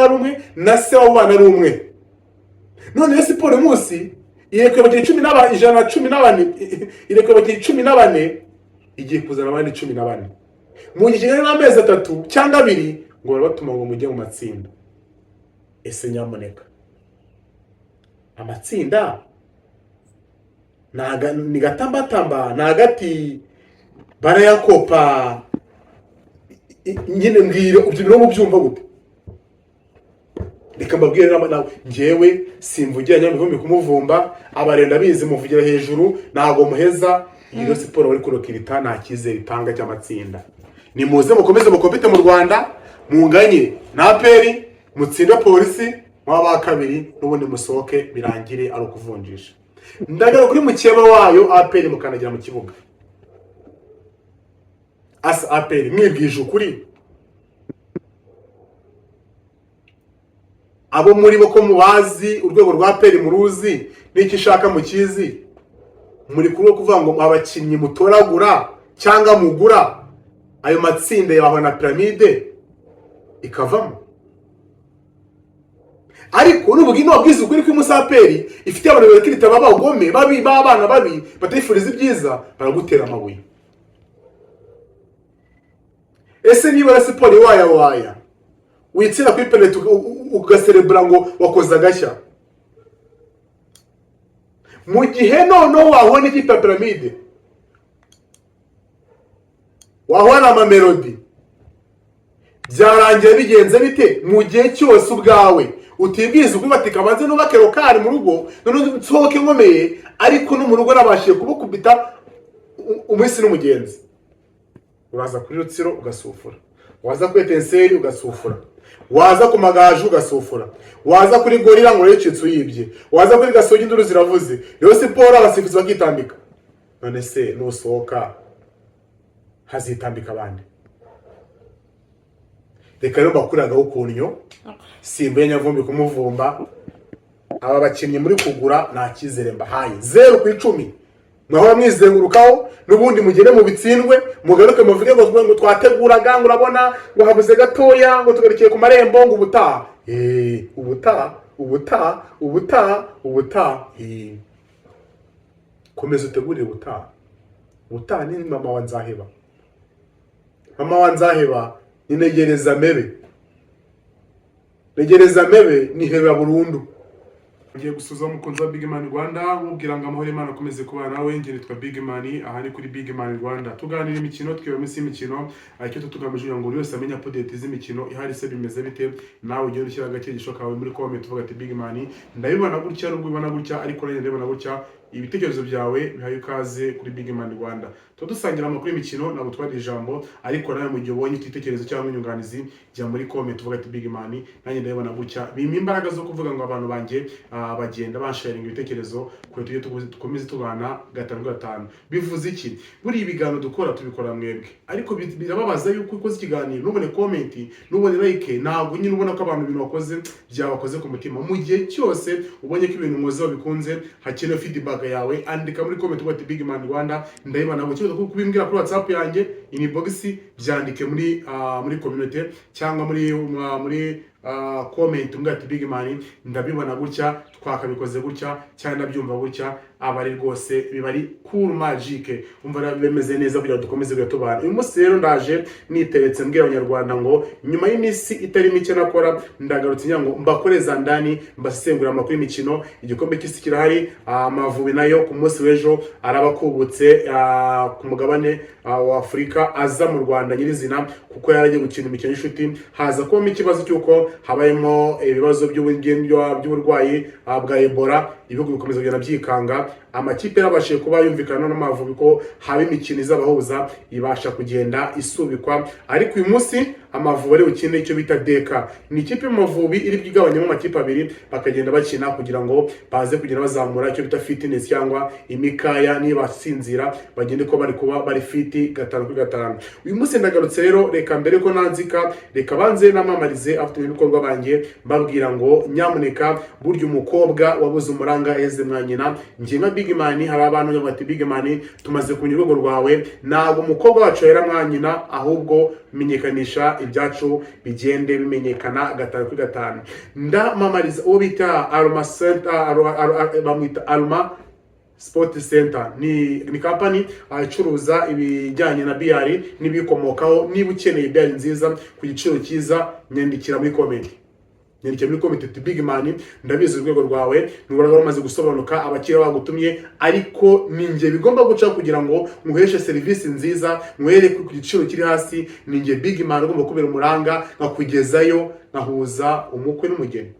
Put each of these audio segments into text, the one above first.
ari umwe na se w'abo bana ari umwe. None Rayon Sport uyu munsi irekwe bakiri 114 irekwe bakiri 14 igiye kuzana abandi 14 mu gihe n'amezi 3 cyangwa 2 ngo batuma ngo mujye mu matsinda. Ese nyamuneka amatsinda ni gatambatamba na hagati barayakopa nyine mbwire ubyo mu byumva gute? Reka mbabwire nawe ngewe simvugira nyamuvumbi kumuvumba abarenda bizi muvugira hejuru nago muheza iyo siporo bari kurokirita nta kizere itanga cy'amatsinda. Ni muze mukomeze mukompete mu Rwanda munganye na APR mutsinde polisi mwaba kabiri n'ubundi musohoke birangire ari ukuvunjisha. Ndagara kuri mukeba wayo APR mukanagira mu kibuga. Asa APR mwibwije ukuri abo muri bo ko mubazi urwego rwa APR muruzi n'iki shaka mukizi muri kuro kuvuga ngo abakinnyi mutoragura cyangwa mugura ayo matsinda yabaho na pyramide ikavamo. Ariko n'ubugino wabwiza ukuri ko musaperi ifite abantu berekirita babagome babi babana babi batayifuriza ibyiza baragutera amabuye. Ese niba siporo waya witsira kuri penalty ugaserebra ngo wakoza gashya mu gihe no wabona ikipe pyramide wahora ama melody byarangiye bigenze bite mu gihe cyose ubwawe utibwiza ukubatika banze no bakero kari mu rugo none nsohoke nkomeye ariko no mu rugo nabashiye kubukubita umwisi n'umugenzi uraza kuri rutsiro ugasufura waza kuri Etenseri ugasufura waza ku Magaju ugasufura waza kuri Gorira ngo recitse uyibye waza kuri Gasogi induru ziravuze Rayon Sport abasifuzi bakitambika. None se nusohoka hazitambika abandi? Reka rero bakuraga ukunyo simbe nyavumbi kumuvumba aba bakinnyi muri kugura nta kizere mbahaye 0 ku 10 mwahora mwizengurukaho n'ubundi mugere mu bitsindwe mugaruke muvuge ngo twateguraga ngo urabona ngo habuze gatoya ngo tugarikiye ku marembo ngo ubutaha komeza utegurire ubutaha ni mama wanzaheba ni negereza mebe ni heba burundu. Ngiye gusuza umukunzi wa Big Man Rwanda mubwira ngo amahoro Imana akomeze kuba nawe. Ngiye nitwa Big Man aha ni kuri Big Man Rwanda tuganira imikino twebwe minsi imikino ariko tugamije ngo buri wese amenya update z'imikino ihari se bimeze bite nawe ugiye ushyira agake gishoka muri comment tuvuga ati Big Man ndabibona gutya n'ubwo ibona gutya ariko nanjye ndabibona gutya ibitekerezo byawe bihaye kaze kuri Big Man Rwanda dusangira amakuru y'imikino nabo twari ijambo ariko nawe mu gihe ubonye igitekerezo cyangwa inyunganizi jya muri comment tuvuga ati Big Man nanjye ndabibona gutya bimpa imbaraga zo kuvuga ngo abantu banjye bagenda bansharinga ibitekerezo kuri tujye dukomeze tubana 5 bivuze iki buri ibiganiro dukora tubikora mwebwe ariko birababaza yuko ukoze ikiganiro nubone comment nubone like ntabwo nyine ubona ko abantu ibintu wakoze byabakoze ku mutima mu gihe cyose ubonye ko ibintu muzo bikunze hakene feedback yawe andika muri comment tuvuga ati Big Man Rwanda ndabibona ngo cyo kubimbwira kuri WhatsApp yanjye inbox byandike muri community cyangwa muri comment mbwa ati Big Man ndabibona gutya twakabikoze gutya cyane ndabyumva gutya abari rwose bibari cool magic umva bemeze neza kugira dukomeze gutubana. Uyu munsi rero ndaje niteretse mbwira abanyarwanda ngo nyuma y'imisi itari mike nakora ndagarutse nyango mbakoreza ndani mbasengura amakuru y'imikino igikombe cy'isi kirahari Amavubi nayo ku munsi w'ejo arabakubutse ku mugabane wa Afrika aza mu Rwanda nyirizina kuko yaragiye gukina imikino y'ishuti haza kuba ikibazo cyuko habayemo ibibazo by'uburwayi bwa Ebola ibihugu bikomeza kugenda byikanga amakipe yarabashije kuba yumvikana n'Amavubi ko haba imikino izabahuza ibasha kugenda isubikwa ariko uyu munsi Amavubi ari ukine icyo bita deka ni ikipe y'Amavubi iri bwigabanyemo amakipe abiri bakagenda bakina kugira ngo baze kugenda bazamura icyo bita fitness cyangwa imikaya niba sinzira bagende ko bari fit 5/5. Uyu munsi ndagarutse rero reka mbere ko nanzika reka banze namamarize afite ibikorwa bangiye mbabwira ngo nyamuneka buryo umukobwa wabuze umuranga heze mwanyina ngiye nka Big Man hari abantu bati Big Man tumaze kunyura urugo rwawe ntabwo umukobwa wacu yera mwanyina ahubwo menyekanisha ibyacu bigende bimenyekana gatanu kuri gatanu. Ndamamariza uwo bita Aroma Center, bamwita Aroma Sport Center, ni company icuruza ibijyanye na BR n'ibikomokaho. Niba ukeneye BR nziza ku giciro cyiza, nyandikira muri comment. Nyandikira muri comment Big Man, ndabizi urwego rwawe nubwo rumaze gusobanuka, abakiriya bagutumye, ariko ninjye bigomba guca kugira ngo muheshe service nziza, muhere ku giciro kiri hasi. Ninjye Big Man ugomba kubera umuranga nkakugezayo, nkahuza umukwe n'umugeni,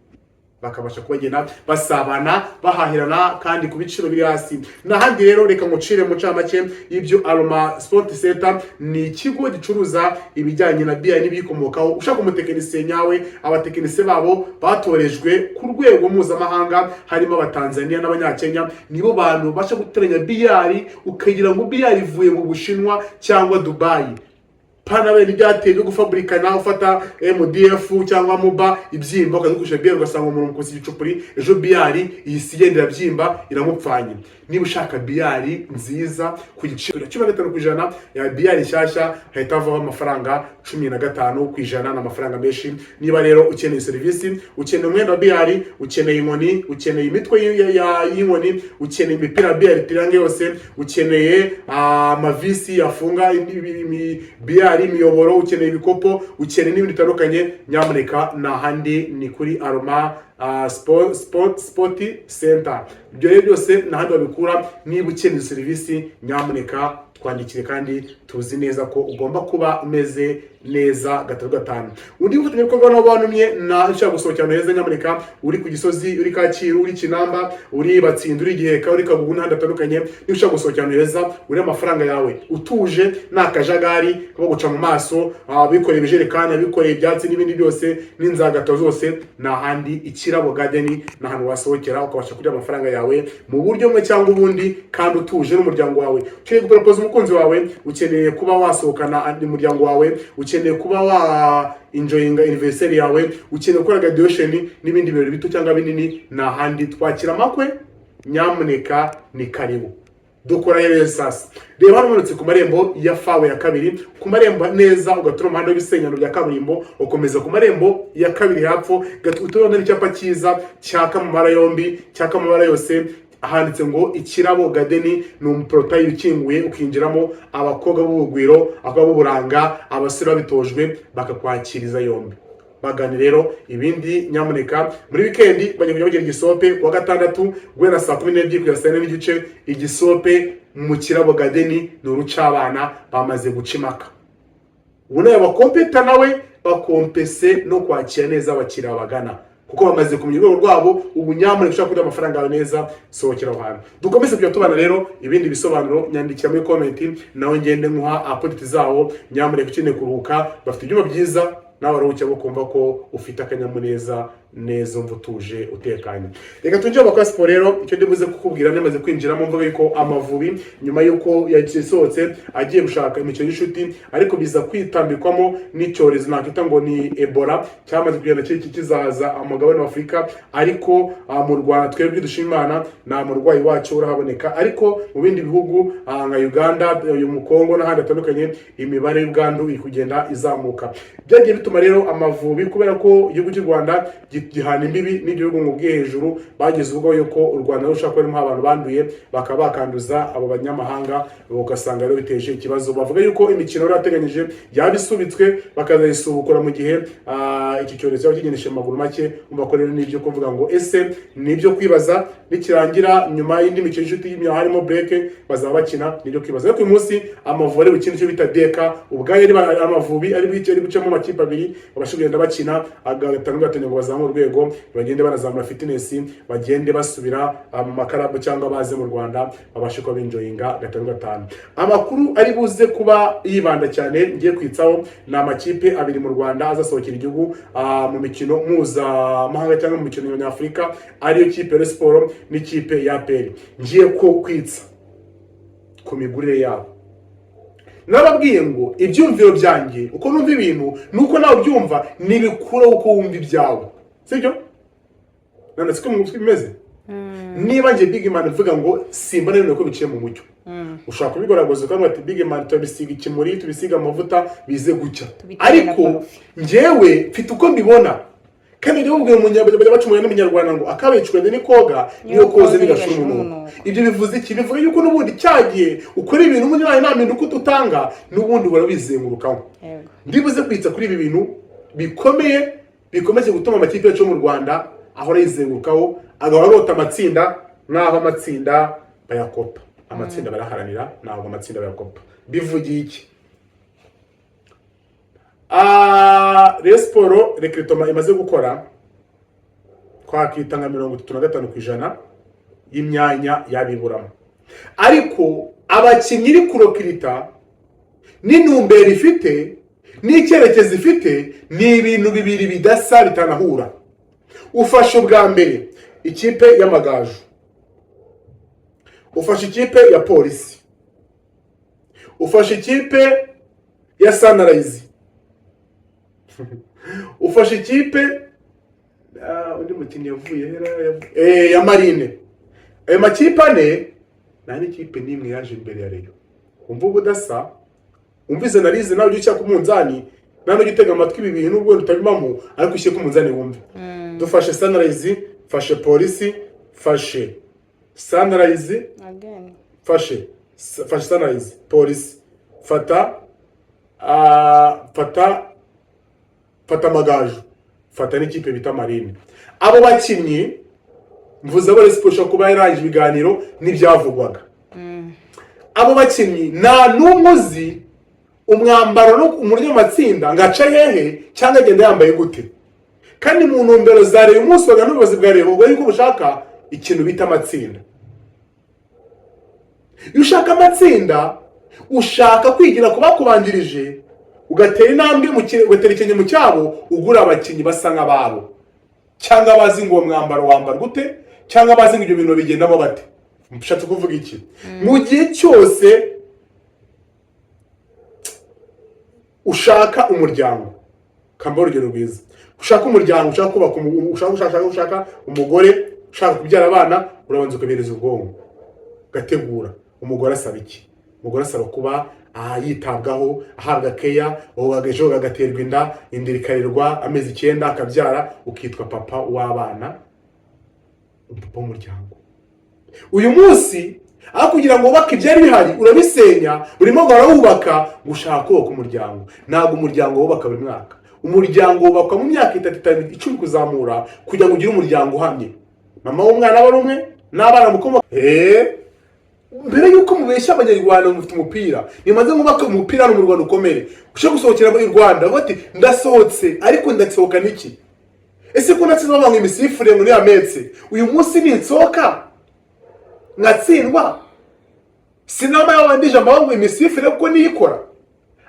bakabasha kubagena basabana bahahirana kandi ku biciro biri hasi. Nahandi rero reka ngucire mu camake y'ibyo Aroma Sport Center. Ni ikigo gicuruza ibijyanye na BI n'ibikomokaho. Ushaka umutekinisiye nyawe, abatekinisiye babo batorejwe ku rwego mpuzamahanga, harimo abatanzania n'abanyakenya. Nibo bantu basha guteranya BI ukagira ngo BI ivuye mu Bushinwa cyangwa Dubai. Panawe n'ibyateye byo gufabrikana, ufata MDF cyangwa MUBA ibyimba ukazikusha BR ugasanga umuntu mukosi igicupuri, ejo BR iyisigenda byimba iramupfanye. Niba ushaka BR nziza ku giciro cya 15% ya BR nshyashya, hahita havaho amafaranga 15% n'amafaranga menshi. Niba rero ukeneye service, ukeneye umwenda wa BR, ukeneye inkoni, ukeneye imitwe y'inkoni, ukeneye imipira BR triangle yose, ukeneye amavisi yafunga BR imiyoboro, ukeneye ibikopo, ukeneye n'ibindi bitandukanye, nyamuneka nahandi ni kuri Aroma Sport Center. Ibyo rero byose nahandi babikura. Niba ukeneye service, nyamuneka twandikire kandi tuzi neza ko ugomba kuba umeze neza gatatu gatanu. Undi ufatanye ko bano bantumye na nshaka gusohokera heza, nyamuneka uri ku Gisozi, uri Kacyiru, uri Kinamba, uri Batsinda, uri Giheka, uri Kagugu n'ahandi hatandukanye, niba ushaka gusohokera heza uri amafaranga yawe utuje n'akajagari ko guca mu maso, bikoreye ibijerekani, bikoreye ibyatsi n'ibindi byose n'inzagato zose, nahandi Ikirabo Garden n'ahantu wasohokera ukabasha kurya amafaranga yawe mu buryo bumwe cyangwa ubundi kandi utuje n'umuryango wawe. Ukeneye gupropose umukunzi wawe, ukeneye kuba wasohokana n'umuryango wawe, ukeneye kuba wa enjoying anniversary yawe, ukeneye gukora graduation n'ibindi birori bito cyangwa binini, nahandi twakira amakwe, nyamuneka ni karibu. Dukora rero sasa. Reba hano munsi ku marembo ya fawe ya kabiri, ku marembo neza ugatura umuhanda w'ibisenyano bya kaburimbo, ukomeza ku marembo ya kabiri hapfo, gatutubona n'icyapa cyiza cyaka mu mara yombi, cyaka mu mara yose, ahanditse ngo Ikirabo Garden. Ni umuportayi ukinguye ukinjiramo, abakobwa b'ubugwiro, akaba b'uburanga, abasore babitojwe bakakwakiriza yombi. Bagani rero ibindi nyamuneka muri weekend bajye kujya bagira igisope kuwa gatandatu guhera saa 12 kugera saa 4 n'igice. Igisope mu Kirabo Garden ni urucabana bamaze gucimaka. Ubona abakompeta nawe bakompese no kwakira neza abakiriya bagana, kuko bamaze kumenya urwego rwabo. Ubu nyamuneka ushaka kurya amafaranga yawe neza, sohokera aho hantu. Dukomeze kujya tubana rero, ibindi bisobanuro nyandikira muri comment, nawe ngende nkuha update zawo. Nyamuneka ukeneye kuruhuka, bafite ibyuma byiza, nawe aruhuke bo kumva ko ufite akanyamuneza neza, umva utuje utekanye. Reka tujye abakora siporo rero. Icyo ndibuze kukubwira namaze kwinjiramo, mvuga yuko Amavubi nyuma yuko yagisohotse agiye gushaka imikino y'ishuti, ariko biza kwitambikwamo n'icyorezo nakita ngo ni Ebola cyamaze kugenda kizaza umugabane wa Afurika. Ariko mu Rwanda twebwe dushimana nta murwayi wacu urahaboneka, ariko mu bindi bihugu nka Uganda, mu Kongo n'ahandi hatandukanye, imibare y'ubwandu iri kugenda izamuka. Byagiye bituma rero Amavubi, kubera ko igihugu cy'u Rwanda gihana imbibi n'igihugu mu bwe hejuru, bageze ubwo yuko u Rwanda rushaka ko abantu banduye bakaba bakanduza abo banyamahanga, ugasanga rero biteje ikibazo. Bavuga yuko imikino yarateganyije yabisubitswe bakazayisubukura mu gihe iki cyorezo kigeneshe amaguru make. Umva ko rero nibyo kuvuga ngo ese nibyo kwibaza, nikirangira nyuma y'indi mikino y'ishuti harimo break bazaba bakina, nibyo kwibaza. Ariko uyu munsi Amavubi ari gukina icyo bita deka, ubwaye ari Amavubi ari gucamo amakipe abiri, babashugenda bakina agatanga gatanya ngo bazamure urwego, bagende banazamura fitness, bagende basubira mu makarabu cyangwa baze mu Rwanda babashe ko benjoyinga gatanu gatanu. Amakuru ari buze kuba yibanda cyane ngiye kwitsaho na amakipe abiri mu Rwanda azasohokera igihugu mu mikino mpuzamahanga cyangwa mu mikino y'Afurika, ariyo kipe ya Sport n'ikipe ya APR. Ngiye ko kwitsa ku migurire yabo. Nababwiye ngo ibyumviro byanjye uko numva ibintu nuko nawe byumva, nibikura uko wumva ibyawe, sibyo? Nanditse ko mu bimeze niba ngiye Big Man mvuga ngo simba nari ko biciye mu mucyo ushaka kubigoragoza kandi ati Big Man tubisiga ikimuri tubisiga amavuta bize gucya ariko njyewe mfite uko mbibona kandi rero ubwo umunyabajya bacumuye n'umunyarwanda ngo akabicwe ni koga niyo koze bigashura umuntu ibyo bivuze iki bivuga yuko n'ubundi cyagiye ukora ibintu umunyana nta mpinduka utanga n'ubundi barabizengurukaho ndibuze kwitsa kuri ibi bintu bikomeye bikomeje gutuma amakipe yacu mu Rwanda ahora yizengurukaho agahora arota amatsinda n'aho amatsinda bayakopa amatsinda baraharanira ntabwo amatsinda bayakopa bivugiye iki Resporo recruitment imaze gukora kwakita nka 35% y'imyanya yabiburamo ariko abakinnyi iri kurokirita n'intumbero ifite n'icyerekezo ifite ni ibintu bibiri bidasa bitanahura ufashe ubwa mbere ikipe y'Amagaju ufashe ikipe ya Polisi ufashe ikipe ya Sunrise ufashe ikipe undi mukinnyi yavuye ya Marine ayo makipe ane nani ikipe nimwe yaje imbere ya Rayon umva ubudasa umvize narize nawe ugiye ku munzani nano gitega amatwi ibi bintu ubwo utabimamo ariko ushyike ku munzani wumve dufashe Sunrise fashe Polisi fashe Sunrise fashe Sunrise Polisi fata Amagaju fata n'ikipe bita Marine abo bakinnyi mvuze abo resiporo kuba yaranje ibiganiro n'ibyavugwaga abo bakinnyi nta n'umuzi umwambaro no umuryo amatsinda ngaca hehe cyangwa agenda yambaye gute kandi mu ntumbero za Rayon umunsi waga n'ubuyobozi bwa Rayon ubwo yuko bushaka ikintu bita amatsinda iyo ushaka amatsinda ushaka kwigira kubakubanjirije ugatera intambwe ugatera ikinyi mu cyabo ugura abakinnyi basa nk'ababo cyangwa bazi ngo uwo mwambaro wambara gute cyangwa bazi ngo ibyo bintu bigendamo bate mushatse kuvuga iki mu gihe cyose ushaka umuryango kamba urugero rwiza ushaka umuryango ushaka kubaka ushaka umugore ushaka kubyara abana urabanza ukabereza ubwonko gategura umugore asaba iki umugore asaba kuba yitabwaho ahabwa keya ugagejo gagaterwa inda indirikarirwa amezi 9 akabyara ukitwa papa w'abana papa w'umuryango uyu munsi aho kugira ngo ubake ibyari bihari urabisenya urimo guhubaka gushaka kubaka umuryango ntabwo umuryango wubaka buri mwaka umuryango wubakwa mu myaka 3 10 kuzamura kugira ngo ugire umuryango uhamye mama w'umwana aba rumwe n'abana mukomoka mbere yuko mubeshya abanyarwanda mufite umupira nimaze ngubaka umupira no mu Rwanda ukomere ushaka gusohokera mu Rwanda bati ndasohotse ariko ndasohoka niki ese ko natse bamwe imisifure ngo yametse uyu munsi ni nsoka ngatsindwa sinama yawandije amahanga imisifure kuko niyikora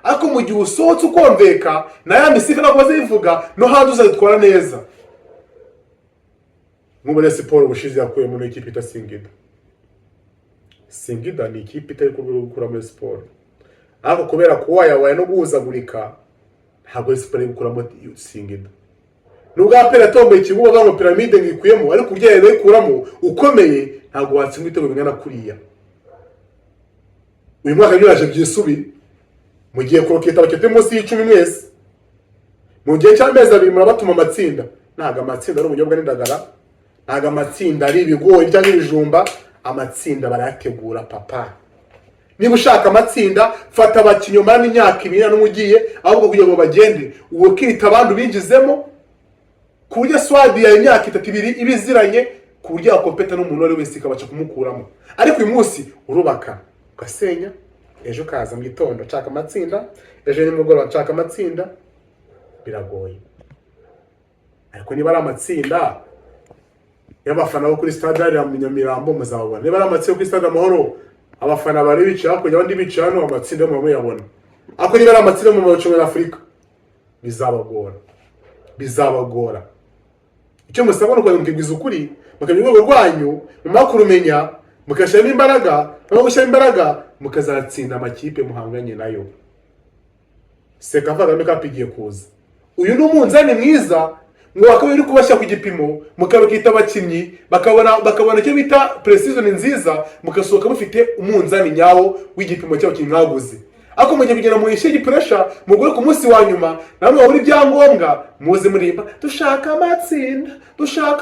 ariko mu gihe usohotse ukomveka na ya misifure nako bazivuga no hanze uzatwara neza muri siporo bushize yakuye mu ikipe ita Singida ni ikipe itari gukura muri siporo ariko kubera ko wayawaye no guhuzagurika ntabwo siporo gukura muri Singida nubwo apera tombe ikibuga ngo piramide ngikuyemo ariko ugiye yikuramo ukomeye ntabwo watsinda ibitego bingana kuriya uyu mwaka byaje byisubi mu gihe kuroketa bakete munsi y'10 mwese mu gihe cy'amezi 2 murabatuma amatsinda ntaga amatsinda ari ubunyobwa n'indagara ntaga amatsinda ari ibigori cyangwa ibijumba amatsinda barayategura papa niba ushaka amatsinda fata abakinyoma n'imyaka 2 n'umugiye ahubwo kugira ngo bagende uwo kirita abantu bingizemo ku buryo swadi ya imyaka 3 ibiziranye ku buryo akompeta n'umuntu wari wese kabaca kumukuramo ariko uyu munsi urubaka ugasenya ejo kaza mu gitondo caka amatsinda ejo nimugoroba caka amatsinda biragoye ariko niba ari amatsinda y'abafana bo kuri stade ya Nyamirambo muzabona niba ari amatsinda kuri stade Amahoro abafana bari bicara kujya abandi bicara no amatsinda mu yabona ako niba ari amatsinda mu macunga y'Afrika bizabagora icyo musabona ko mukigwiza ukuri mukamenya urwego rwanyu mumakurumenya mukashira imbaraga no gushyira imbaraga mukazatsinda amakipe muhanganye nayo Sekafa Kagame kapigiye kuza uyu n'umunzani mwiza ngo bakaba kubashya ku gipimo mukabikita abakinnyi bakabona icyo bita precision nziza, mukasohoka mufite umunzani nyawo w'igipimo cy'abakinnyi mwaguze. Ako mugiye kugera mu ishe gipressure mugore ku munsi wa nyuma namwe waburi byangombwa muze murimba dushaka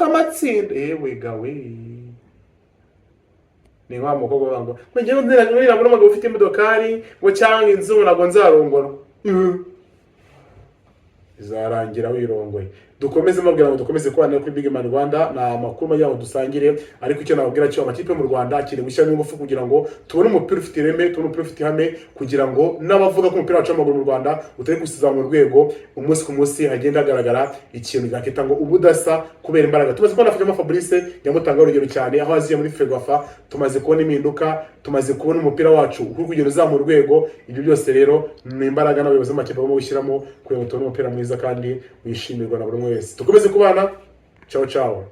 amatsinda ewe gawe ni wa mukobwa bango ngiye nzira ngurira muri magabo ufite imodokari ngo cyangwa inzu nago nzarongora izarangira wirongoye. Dukomeze mabwira ngo dukomeze kubana kuri Big Man Rwanda na makuru majyaho dusangire, ariko icyo nababwira cyo amakipe mu Rwanda akiri gushyira n'ingufu kugira ngo tubone umupira ufite ireme, tubone umupira ufite ihame, kugira ngo n'abavuga ko umupira wacu w'amaguru mu Rwanda utari gusiza mu rwego umunsi ku munsi hagenda hagaragara ikintu cyakita ngo ubudasa kubera imbaraga. Tumaze kubona Fajama Fabrice yamutanga urugero cyane aho aziye muri Ferwafa, tumaze kubona impinduka, tumaze kubona umupira wacu uri kugenda uzamura urwego. Ibyo byose rero ni imbaraga n'abayobozi b'amakipe bagomba gushyiramo kugira ngo tubone umupira mwiza kandi wishimirwa na buri umwe wese. Tukomeze kubana, ciao ciao.